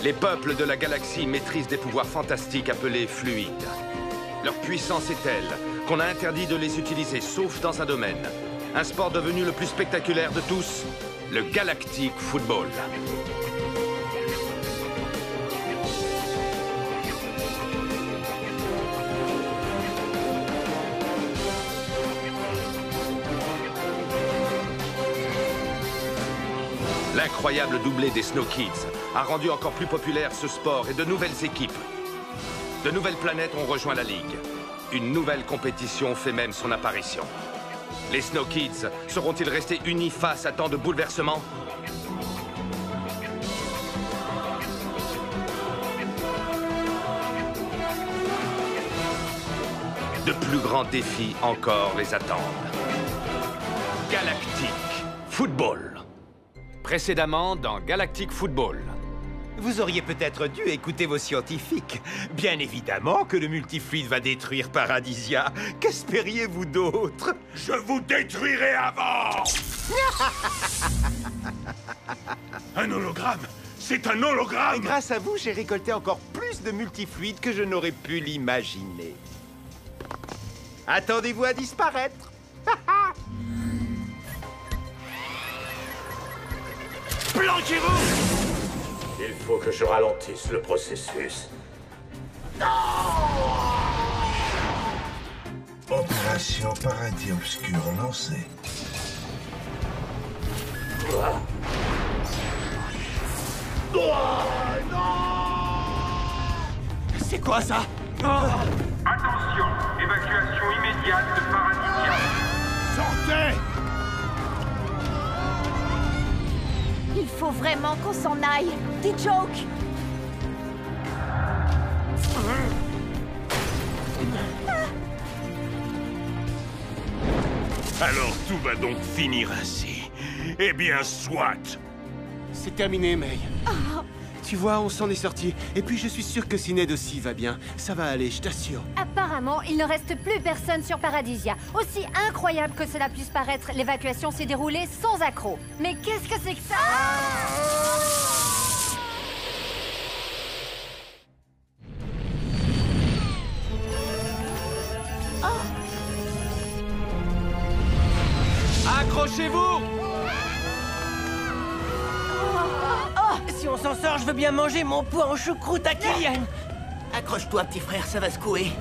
Les peuples de la galaxie maîtrisent des pouvoirs fantastiques appelés fluides. Leur puissance est telle qu'on a interdit de les utiliser, sauf dans un domaine. Un sport devenu le plus spectaculaire de tous, le Galactic Football. L'incroyable doublé des Snow Kids a rendu encore plus populaire ce sport et de nouvelles équipes. De nouvelles planètes ont rejoint la Ligue. Une nouvelle compétition fait même son apparition. Les Snow Kids seront-ils restés unis face à tant de bouleversements? De plus grands défis encore les attendent. Galactic Football. Précédemment dans Galactic Football. Vous auriez peut-être dû écouter vos scientifiques. Bien évidemment que le multifluide va détruire Paradisia. Qu'espériez-vous d'autre? Je vous détruirai avant! Un hologramme! C'est un hologramme! Et grâce à vous, j'ai récolté encore plus de multifluide que je n'aurais pu l'imaginer. Attendez-vous à disparaître. Planquez-vous! Il faut que je ralentisse le processus. Opération Paradis Obscur lancée. C'est quoi ça? Attention, évacuation immédiate de Paradisia. Sortez! Il faut vraiment qu'on s'en aille. Des jokes. Alors tout va donc finir ainsi. Eh bien, soit. C'est terminé, May. Tu vois, on s'en est sorti. Et puis je suis sûr que Sinéad aussi va bien. Ça va aller, je t'assure. Apparemment, il ne reste plus personne sur Paradisia. Aussi incroyable que cela puisse paraître, l'évacuation s'est déroulée sans accroc. Mais qu'est-ce que c'est que ça? Accrochez-vous! Si on s'en sort, je veux bien manger mon poids en choucroute à Kylian. Accroche-toi, petit frère, ça va secouer.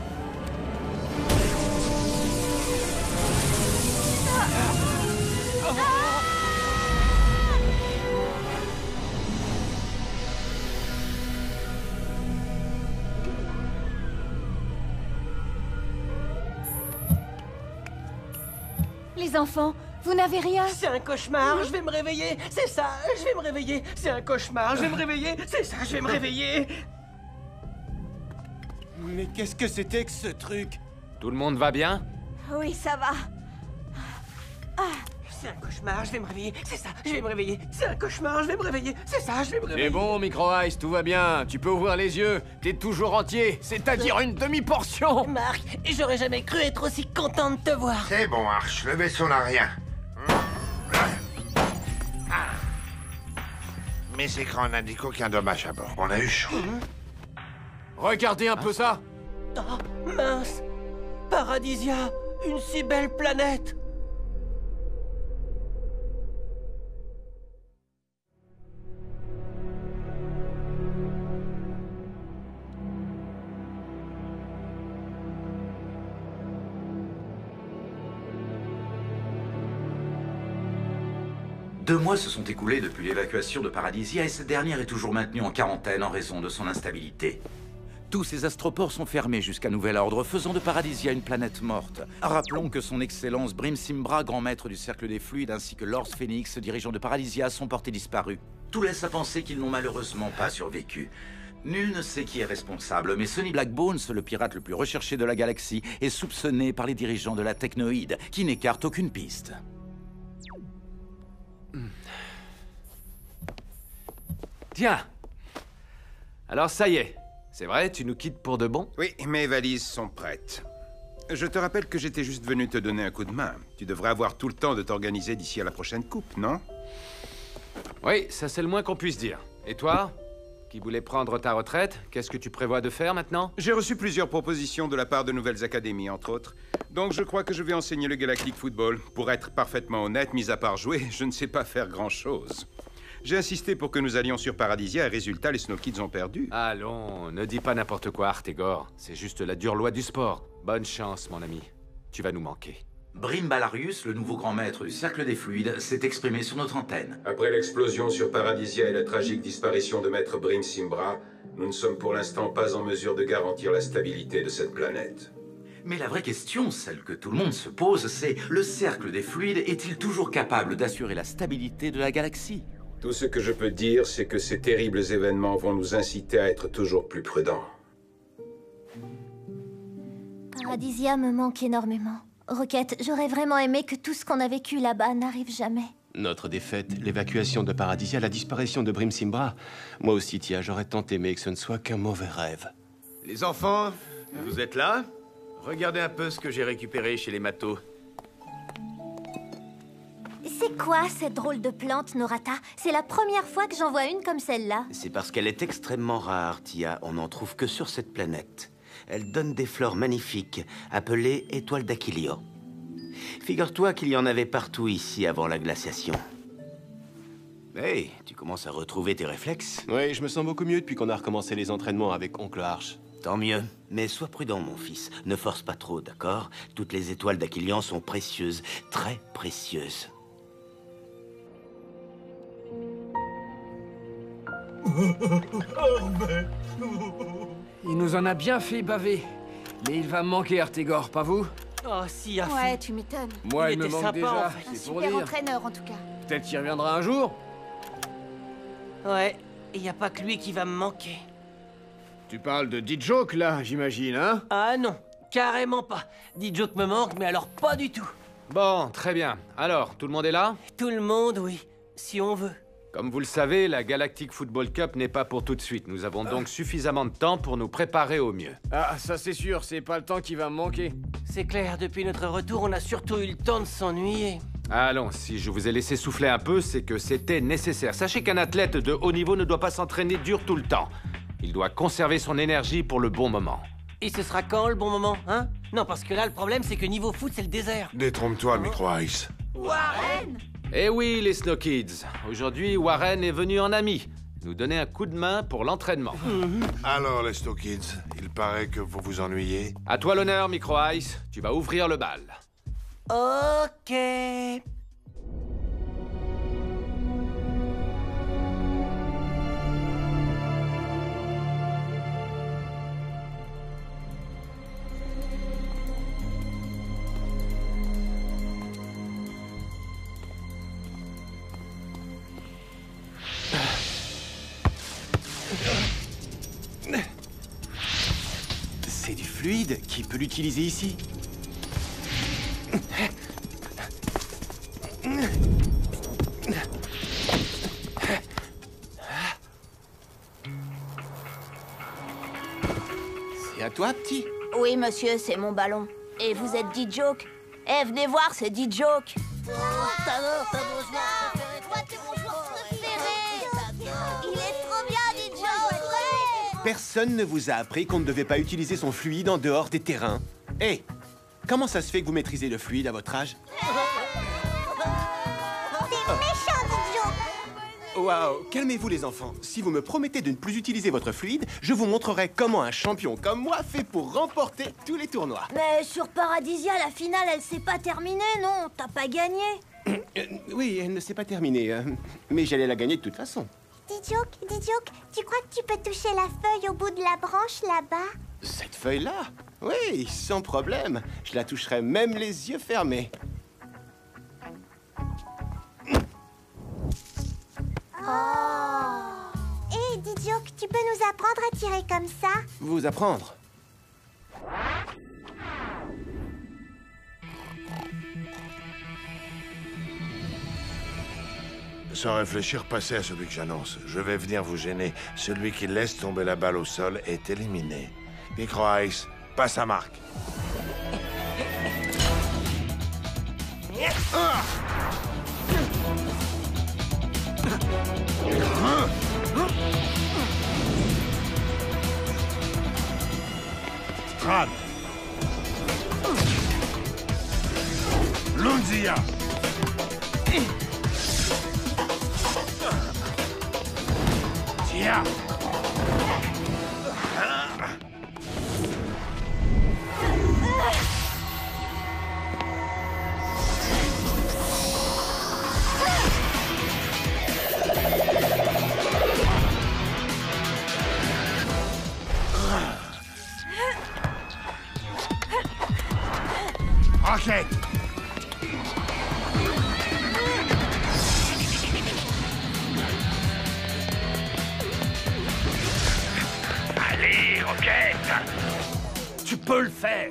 Les enfants, vous n'avez rien? C'est un cauchemar, je vais me réveiller. C'est ça, je vais me réveiller. C'est un cauchemar, je vais me réveiller. C'est ça, je vais me réveiller. Mais qu'est-ce que c'était que ce truc? Tout le monde va bien? Oui, ça va. C'est un cauchemar, je vais me réveiller. C'est ça, je vais me réveiller. C'est un cauchemar, je vais me réveiller. C'est ça, je vais me réveiller. C'est bon, Micro-Ice, tout va bien. Tu peux ouvrir les yeux. T'es toujours entier, c'est-à-dire une demi-portion. Marc, j'aurais jamais cru être aussi content de te voir. C'est bon, Arch, le vaisseau n'a rien. Mes écrans n'indiquent aucun dommage à bord. On a eu chaud. Regardez un peu ça. Oh, mince. Paradisia, une si belle planète. Deux mois se sont écoulés depuis l'évacuation de Paradisia et cette dernière est toujours maintenue en quarantaine en raison de son instabilité. Tous ces astroports sont fermés jusqu'à nouvel ordre, faisant de Paradisia une planète morte. Rappelons que son Excellence Brim Simbra, grand maître du Cercle des Fluides, ainsi que Lord Phoenix, dirigeant de Paradisia, sont portés disparus. Tout laisse à penser qu'ils n'ont malheureusement pas survécu. Nul ne sait qui est responsable, mais Sonny Blackbones, le pirate le plus recherché de la galaxie, est soupçonné par les dirigeants de la Technoïde, qui n'écartent aucune piste. Tiens. Alors ça y est. C'est vrai, tu nous quittes pour de bon? Oui, mes valises sont prêtes. Je te rappelle que j'étais juste venu te donner un coup de main. Tu devrais avoir tout le temps de t'organiser d'ici à la prochaine coupe, non? Oui, ça c'est le moins qu'on puisse dire. Et toi, qui voulais prendre ta retraite, qu'est-ce que tu prévois de faire maintenant? J'ai reçu plusieurs propositions de la part de nouvelles académies, entre autres. Donc je crois que je vais enseigner le Galactic Football. Pour être parfaitement honnête, mis à part jouer, je ne sais pas faire grand-chose. J'ai insisté pour que nous allions sur Paradisia et résultat, les Snow Kids ont perdu. Allons, ne dis pas n'importe quoi, Artegor. C'est juste la dure loi du sport. Bonne chance, mon ami. Tu vas nous manquer. Brim Balarius, le nouveau grand maître du Cercle des Fluides, s'est exprimé sur notre antenne. Après l'explosion sur Paradisia et la tragique disparition de Maître Brim Simbra, nous ne sommes pour l'instant pas en mesure de garantir la stabilité de cette planète. Mais la vraie question, celle que tout le monde se pose, c'est le Cercle des Fluides est-il toujours capable d'assurer la stabilité de la galaxie? Tout ce que je peux dire, c'est que ces terribles événements vont nous inciter à être toujours plus prudents. Paradisia me manque énormément. Rocket, j'aurais vraiment aimé que tout ce qu'on a vécu là-bas n'arrive jamais. Notre défaite, l'évacuation de Paradisia, la disparition de Brim Simbra. Moi aussi, Tia, j'aurais tant aimé que ce ne soit qu'un mauvais rêve. Les enfants, vous êtes là? Regardez un peu ce que j'ai récupéré chez les matos. C'est quoi cette drôle de plante, Norata? C'est la première fois que j'en vois une comme celle-là. C'est parce qu'elle est extrêmement rare, Tia. On n'en trouve que sur cette planète. Elle donne des fleurs magnifiques, appelées étoiles d'Aquilio. Figure-toi qu'il y en avait partout ici avant la glaciation. Hey, tu commences à retrouver tes réflexes? Oui, je me sens beaucoup mieux depuis qu'on a recommencé les entraînements avec Oncle Arch. Tant mieux. Mais sois prudent, mon fils. Ne force pas trop, d'accord? Toutes les étoiles d'Aquilian sont précieuses, très précieuses. Il nous en a bien fait baver. Mais il va me manquer, Artegor, pas vous? Oh, si, à fond. Ouais, tu m'étonnes. Moi, il me était manque sympa, déjà, en fait. c'est pour Super dire. entraîneur, en tout cas. Peut-être qu'il reviendra un jour. Ouais, il n'y a pas que lui qui va me manquer. Tu parles de D-Joke, là, j'imagine, hein? Ah non, carrément pas. D-Joke me manque, mais alors pas du tout. Bon, très bien. Alors, tout le monde est là? Tout le monde, oui, si on veut. Comme vous le savez, la Galactic Football Cup n'est pas pour tout de suite. Nous avons donc suffisamment de temps pour nous préparer au mieux. Ah, ça c'est sûr, c'est pas le temps qui va me manquer. C'est clair, depuis notre retour, on a surtout eu le temps de s'ennuyer. Allons, si je vous ai laissé souffler un peu, c'est que c'était nécessaire. Sachez qu'un athlète de haut niveau ne doit pas s'entraîner dur tout le temps. Il doit conserver son énergie pour le bon moment. Et ce sera quand, le bon moment, hein? Non, parce que là, le problème, c'est que niveau foot, c'est le désert. Détrompe-toi, Micro-Ice. Warren! Eh oui, les Snow Kids. Aujourd'hui, Warren est venu en ami. Nous donner un coup de main pour l'entraînement. Alors, les Snow Kids, il paraît que vous vous ennuyez. À toi l'honneur, Micro-Ice. Tu vas ouvrir le bal. Ok. C'est du fluide. Qui peut l'utiliser ici? C'est à toi, petit? Oui, monsieur, c'est mon ballon. Et vous êtes D-Joke? Eh, venez voir, c'est D-Joke. Il est trop bien, D-Joke. Personne ne vous a appris qu'on ne devait pas utiliser son fluide en dehors des terrains. Hé, comment ça se fait que vous maîtrisez le fluide à votre âge? T'es méchant, D-Joke. Waouh, calmez-vous les enfants. Si vous me promettez de ne plus utiliser votre fluide, je vous montrerai comment un champion comme moi fait pour remporter tous les tournois. Mais sur Paradisia, la finale, elle s'est pas terminée, non? T'as pas gagné? Oui, elle ne s'est pas terminée, mais j'allais la gagner de toute façon. D-Joke, tu crois que tu peux toucher la feuille au bout de la branche là-bas? Cette feuille-là? Oui, sans problème. Je la toucherai même les yeux fermés. Oh! Hé, D-Joke, tu peux nous apprendre à tirer comme ça? Vous apprendre? Sans réfléchir, passez à celui que j'annonce. Je vais venir vous gêner. Celui qui laisse tomber la balle au sol est éliminé. Micro-Ice, passe à Marc. Strad. Lunzia. Tia. Rocket. Allez, Rocket! Tu peux le faire!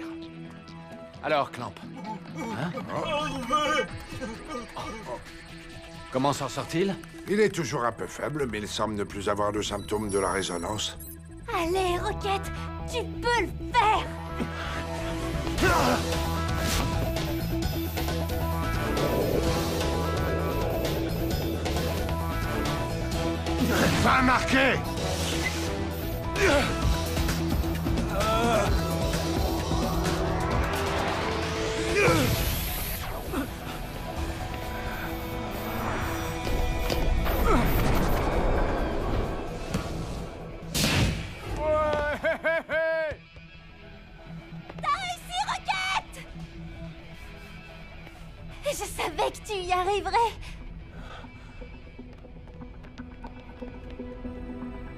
Alors, Clamp. Hein? Comment s'en sort-il? Il est toujours un peu faible, mais il semble ne plus avoir de symptômes de la résonance. Allez, Rocket, tu peux le faire! Pas marqué. T'as réussi, Rocket! Je savais que tu y arriverais!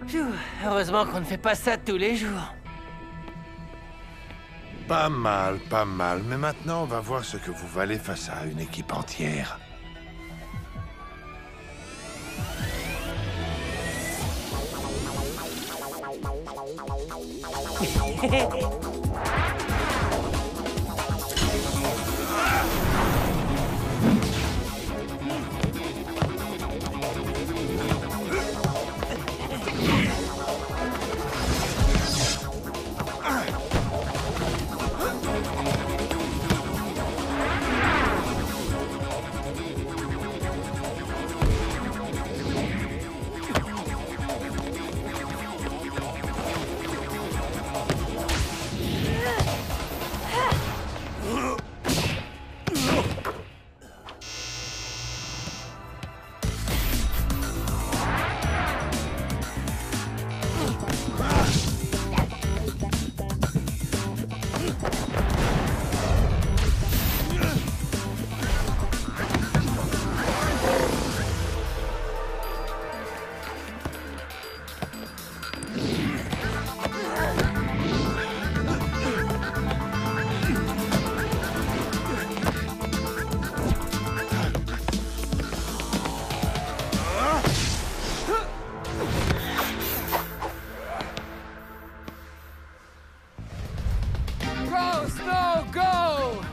Pfiou, heureusement qu'on ne fait pas ça tous les jours. Pas mal, pas mal. Mais maintenant, on va voir ce que vous valez face à une équipe entière. Go, Snow, go!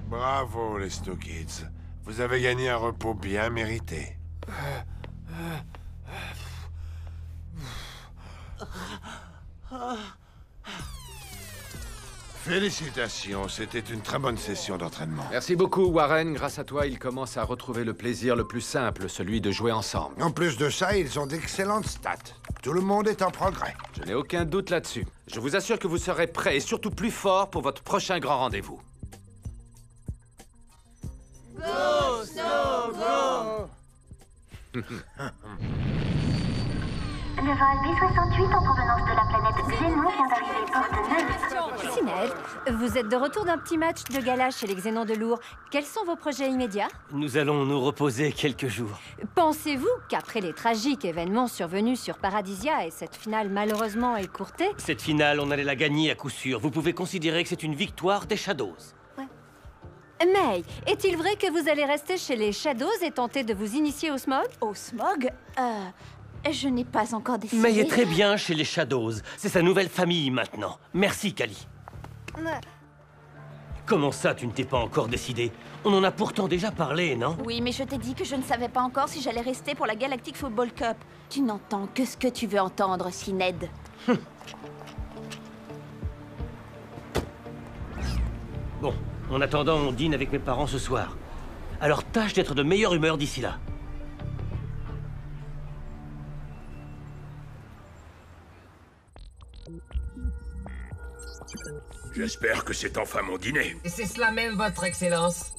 Bravo, les Snow Kids. Vous avez gagné un repos bien mérité. Félicitations, c'était une très bonne session d'entraînement. Merci beaucoup, Warren. Grâce à toi, ils commencent à retrouver le plaisir le plus simple, celui de jouer ensemble. En plus de ça, ils ont d'excellentes stats. Tout le monde est en progrès. Je n'ai aucun doute là-dessus. Je vous assure que vous serez prêts et surtout plus forts pour votre prochain grand rendez-vous. Go, Snow, go! Le vol B-68 en provenance de la planète Xénon vient d'arriver porte 9. Syned, vous êtes de retour d'un petit match de gala chez les Xénons de Lourdes. Quels sont vos projets immédiats? Nous allons nous reposer quelques jours. Pensez-vous qu'après les tragiques événements survenus sur Paradisia et cette finale malheureusement écourtée... Cette finale, on allait la gagner à coup sûr. Vous pouvez considérer que c'est une victoire des Shadows. May, est-il vrai que vous allez rester chez les Shadows et tenter de vous initier au smog? Au smog? Je n'ai pas encore décidé. May est très bien chez les Shadows. C'est sa nouvelle famille maintenant. Merci, Kali. Comment ça, tu ne t'es pas encore décidé? On en a pourtant déjà parlé, non? Oui, mais je t'ai dit que je ne savais pas encore si j'allais rester pour la Galactic Football Cup. Tu n'entends que ce que tu veux entendre, Syned. Bon, en attendant, on dîne avec mes parents ce soir. Alors tâche d'être de meilleure humeur d'ici là. J'espère que c'est enfin mon dîner. C'est cela même, votre excellence.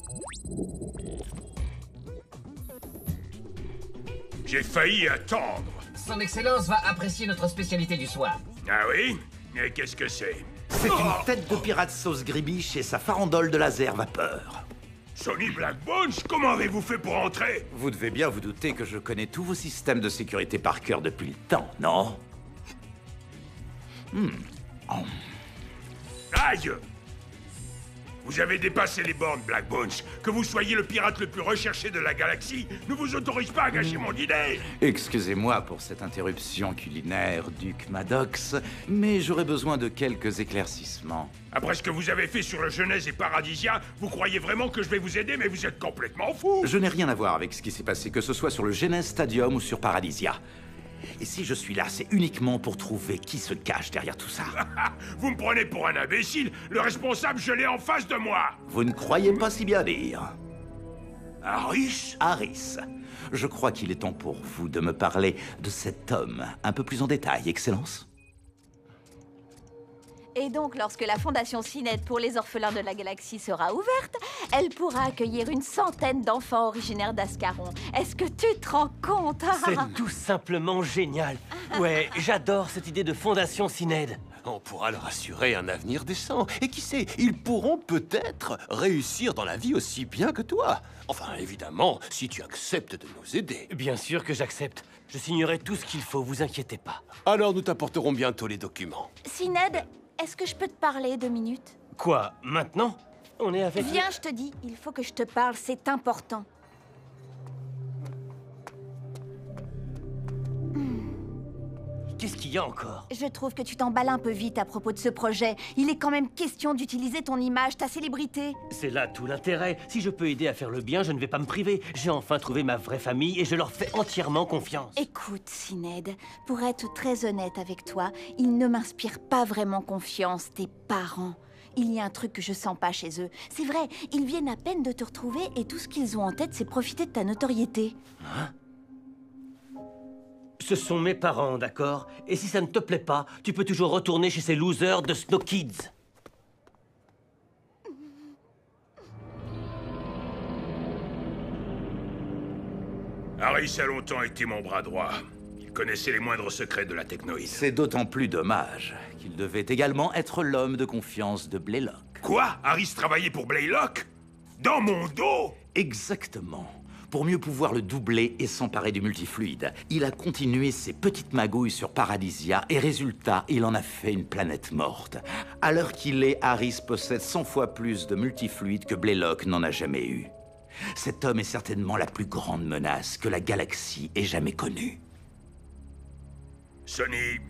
J'ai failli attendre. Son excellence va apprécier notre spécialité du soir. Ah oui? Et qu'est-ce que c'est? C'est une tête de pirate sauce gribiche et sa farandole de laser vapeur. Sonny Blackbones, comment avez-vous fait pour entrer? Vous devez bien vous douter que je connais tous vos systèmes de sécurité par cœur depuis le temps, non? Aïe! Vous avez dépassé les bornes, Blackbones. Que vous soyez le pirate le plus recherché de la galaxie ne vous autorise pas à gâcher mon dîner. Excusez-moi pour cette interruption culinaire, Duc Maddox, mais j'aurais besoin de quelques éclaircissements. Après ce que vous avez fait sur le Genèse et Paradisia, vous croyez vraiment que je vais vous aider, mais vous êtes complètement fou. Je n'ai rien à voir avec ce qui s'est passé, que ce soit sur le Genèse Stadium ou sur Paradisia. Et si je suis là, c'est uniquement pour trouver qui se cache derrière tout ça. Vous me prenez pour un imbécile. Le responsable, je l'ai en face de moi. Vous ne croyez pas si bien dire. Harris? Harris. Je crois qu'il est temps pour vous de me parler de cet homme un peu plus en détail, Excellence. Et donc, lorsque la Fondation Syned pour les orphelins de la galaxie sera ouverte, elle pourra accueillir une centaine d'enfants originaires d'Ascaron. Est-ce que tu te rends compte? C'est tout simplement génial. Ouais, j'adore cette idée de Fondation Syned. On pourra leur assurer un avenir décent. Et qui sait, ils pourront peut-être réussir dans la vie aussi bien que toi. Enfin, évidemment, si tu acceptes de nous aider. Bien sûr que j'accepte. Je signerai tout ce qu'il faut, vous inquiétez pas. Alors nous t'apporterons bientôt les documents. Syned, est-ce que je peux te parler 2 minutes? Quoi, maintenant? On est avec... Viens, je te dis, il faut que je te parle, c'est important. Qu'est-ce qu'il y a encore? Je trouve que tu t'emballes un peu vite à propos de ce projet. Il est quand même question d'utiliser ton image, ta célébrité. C'est là tout l'intérêt. Si je peux aider à faire le bien, je ne vais pas me priver. J'ai enfin trouvé ma vraie famille et je leur fais entièrement confiance. Écoute, Syned, pour être très honnête avec toi, ils ne m'inspirent pas vraiment confiance, tes parents. Il y a un truc que je sens pas chez eux. C'est vrai, ils viennent à peine de te retrouver et tout ce qu'ils ont en tête, c'est profiter de ta notoriété. Hein? Ce sont mes parents, d'accord? Et si ça ne te plaît pas, tu peux toujours retourner chez ces losers de Snow Kids. Harris a longtemps été mon bras droit. Il connaissait les moindres secrets de la technoïde. C'est d'autant plus dommage qu'il devait également être l'homme de confiance de Blaylock. Quoi? Harris travaillait pour Blaylock? Dans mon dos? Exactement. Pour mieux pouvoir le doubler et s'emparer du multifluide, il a continué ses petites magouilles sur Paradisia et résultat, il en a fait une planète morte. À l'heure qu'il est, Harris possède 100 fois plus de multifluide que Blaylock n'en a jamais eu. Cet homme est certainement la plus grande menace que la galaxie ait jamais connue. Sonny,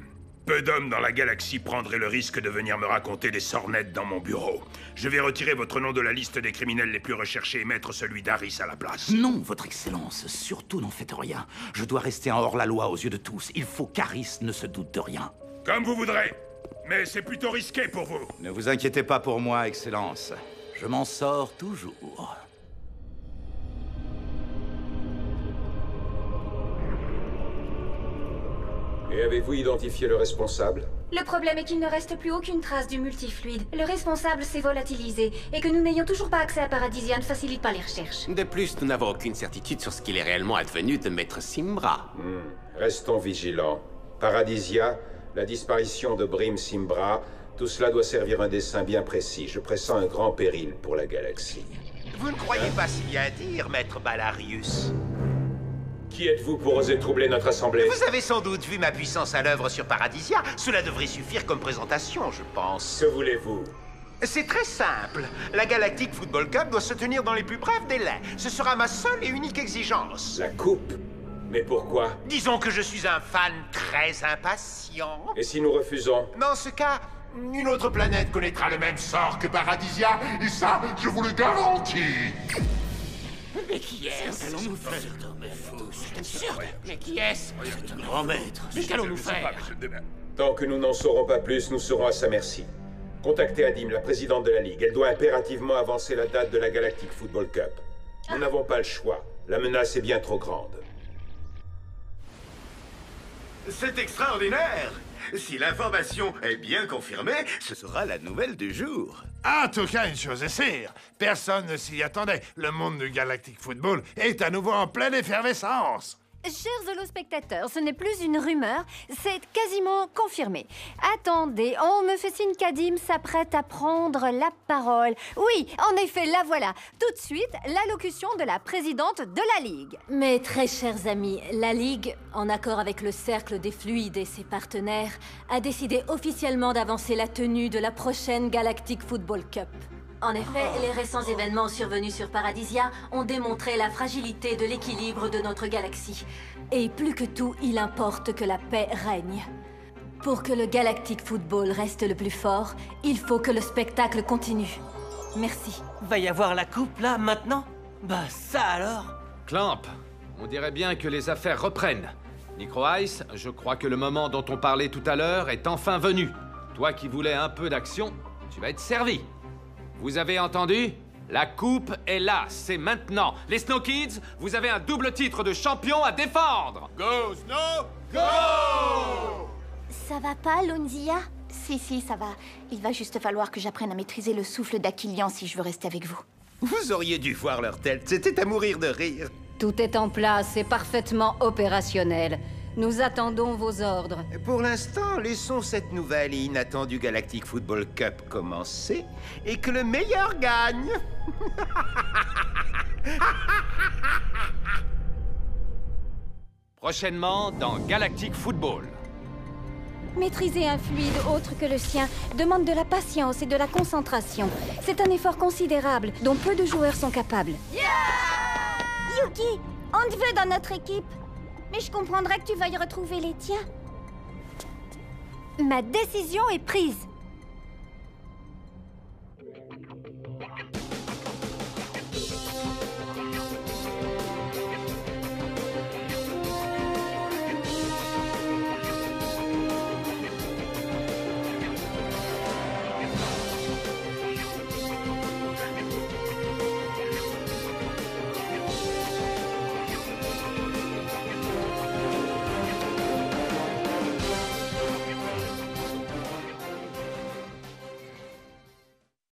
peu d'hommes dans la galaxie prendraient le risque de venir me raconter des sornettes dans mon bureau. Je vais retirer votre nom de la liste des criminels les plus recherchés et mettre celui d'Harris à la place. Non, votre excellence, surtout n'en faites rien. Je dois rester en hors-la-loi aux yeux de tous. Il faut qu'Harris ne se doute de rien. Comme vous voudrez. mais c'est plutôt risqué pour vous. Ne vous inquiétez pas pour moi, Excellence. Je m'en sors toujours. Et avez-vous identifié le responsable? Le problème est qu'il ne reste plus aucune trace du multifluide. Le responsable s'est volatilisé, et que nous n'ayons toujours pas accès à Paradisia ne facilite pas les recherches. De plus, nous n'avons aucune certitude sur ce qu'il est réellement advenu de Maître Simbra. Restons vigilants. Paradisia, la disparition de Brim Simbra, tout cela doit servir un dessein bien précis. Je pressens un grand péril pour la galaxie. Vous ne croyez pas si bien dire, Maître Balarius? Qui êtes-vous pour oser troubler notre assemblée? Vous avez sans doute vu ma puissance à l'œuvre sur Paradisia. Cela devrait suffire comme présentation, je pense. Que voulez-vous? C'est très simple. La Galactic Football Cup doit se tenir dans les plus brefs délais. Ce sera ma seule et unique exigence. La coupe? Mais pourquoi? Disons que je suis un fan très impatient. Et si nous refusons? Dans ce cas, une autre planète connaîtra le même sort que Paradisia, et ça, je vous le garantis. Mais qui est-ce? Qu'allons-nous faire? C'est absurde. Mais qui est-ce? Grand maître. Mais qu'allons-nous faire? Tant que nous n'en saurons pas plus, nous serons à sa merci. Contactez Adim, la présidente de la Ligue. Elle doit impérativement avancer la date de la Galactic Football Cup. Nous n'avons pas le choix. La menace est bien trop grande. C'est extraordinaire! Si l'information est bien confirmée, ce sera la nouvelle du jour. En tout cas, une chose est sûre, personne ne s'y attendait. Le monde du Galactic Football est à nouveau en pleine effervescence. Chers holospectateurs, ce n'est plus une rumeur, c'est quasiment confirmé. Attendez, on me fait signe qu'Adim s'apprête à prendre la parole. Oui, en effet, la voilà. Tout de suite, l'allocution de la présidente de la Ligue. Mes très chers amis, la Ligue, en accord avec le Cercle des Fluides et ses partenaires, a décidé officiellement d'avancer la tenue de la prochaine Galactic Football Cup. En effet, les récents événements survenus sur Paradisia ont démontré la fragilité de l'équilibre de notre galaxie. Et plus que tout, il importe que la paix règne. Pour que le Galactic Football reste le plus fort, il faut que le spectacle continue. Merci. Va y avoir la coupe, là, maintenant? Bah, ça alors? Clamp, on dirait bien que les affaires reprennent. Micro Ice, je crois que le moment dont on parlait tout à l'heure est enfin venu. Toi qui voulais un peu d'action, tu vas être servi. Vous avez entendu? La coupe est là, c'est maintenant. Les Snow Kids, vous avez un double titre de champion à défendre. Go, Snow, go! Ça va pas, Lunzia? Si, ça va. Il va juste falloir que j'apprenne à maîtriser le souffle d'Aquilian si je veux rester avec vous. Vous auriez dû voir leur tête, c'était à mourir de rire. Tout est en place et parfaitement opérationnel. Nous attendons vos ordres. Pour l'instant, laissons cette nouvelle et inattendue Galactic Football Cup commencer et que le meilleur gagne. Prochainement dans Galactic Football. Maîtriser un fluide autre que le sien demande de la patience et de la concentration. C'est un effort considérable dont peu de joueurs sont capables. Yuki, on te veut dans notre équipe. Mais je comprendrais que tu veuilles retrouver les tiens. Ma décision est prise.